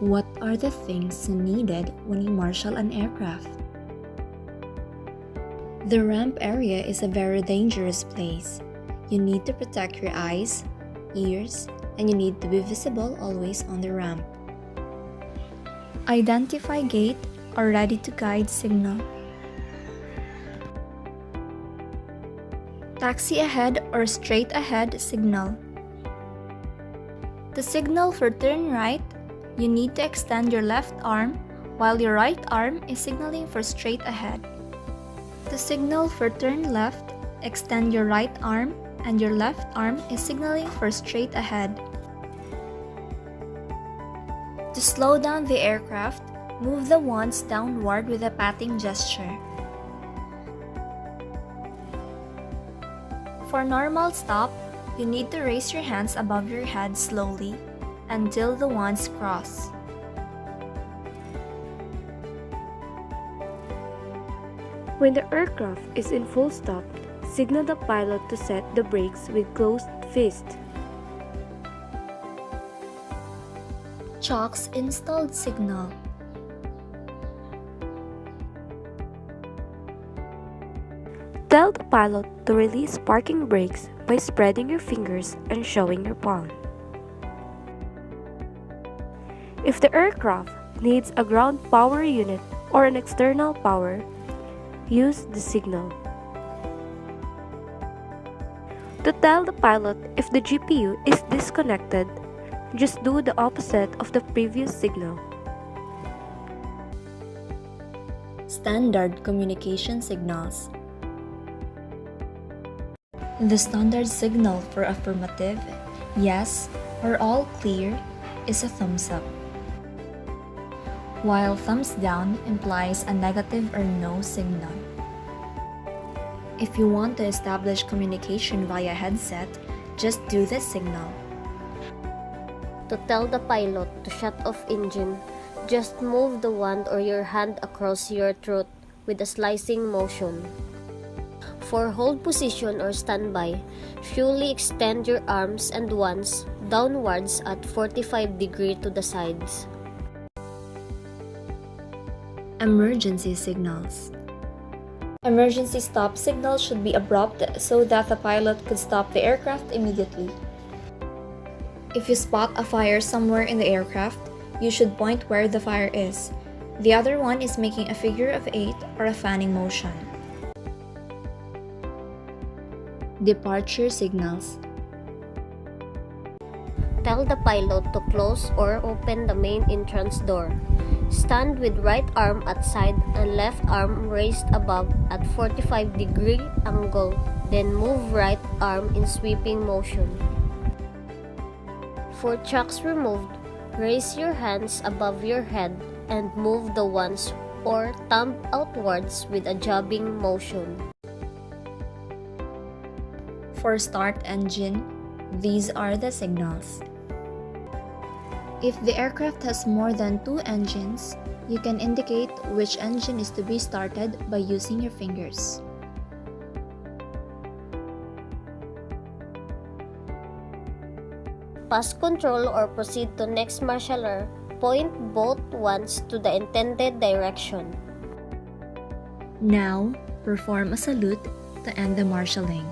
What are the things needed when you marshal an aircraft? The ramp area is a very dangerous place. You need to protect your eyes, ears, and you need to be visible always on the ramp. Identify gate or ready to guide signal. Taxi ahead or straight ahead signal. To signal for turn right, you need to extend your left arm while your right arm is signaling for straight ahead. To signal for turn left, extend your right arm and your left arm is signaling for straight ahead. To slow down the aircraft, move the wands downward with a patting gesture. For normal stop, you need to raise your hands above your head slowly until the wands cross. When the aircraft is in full stop, signal the pilot to set the brakes with closed fist. Chocks installed signal. Tell the pilot to release parking brakes by spreading your fingers and showing your palm. If the aircraft needs a ground power unit or an external power, use the signal. To tell the pilot if the GPU is disconnected, just do the opposite of the previous signal. Standard communication signals. The standard signal for affirmative, yes, or all clear is a thumbs up, while thumbs down implies a negative or no signal. If you want to establish communication via headset, just do the signal. To tell the pilot to shut off engine, just move the wand or your hand across your throat with a slicing motion. For hold position or standby, fully extend your arms and wands downwards at 45 degrees to the sides. Emergency signals. Emergency stop signal should be abrupt so that the pilot could stop the aircraft immediately. If you spot a fire somewhere in the aircraft, you should point where the fire is. The other one is making a figure of 8 or a fanning motion. Departure signals. Tell the pilot to close or open the main entrance door. Stand with right arm at side and left arm raised above at 45 degree angle, then move right arm in sweeping motion. For chocks removed, raise your hands above your head and move the wands or thumb outwards with a jabbing motion. For start engine, these are the signals. If the aircraft has more than 2 engines, you can indicate which engine is to be started by using your fingers. Pass control or proceed to next marshaller, point both wands to the intended direction. Now, perform a salute to end the marshalling.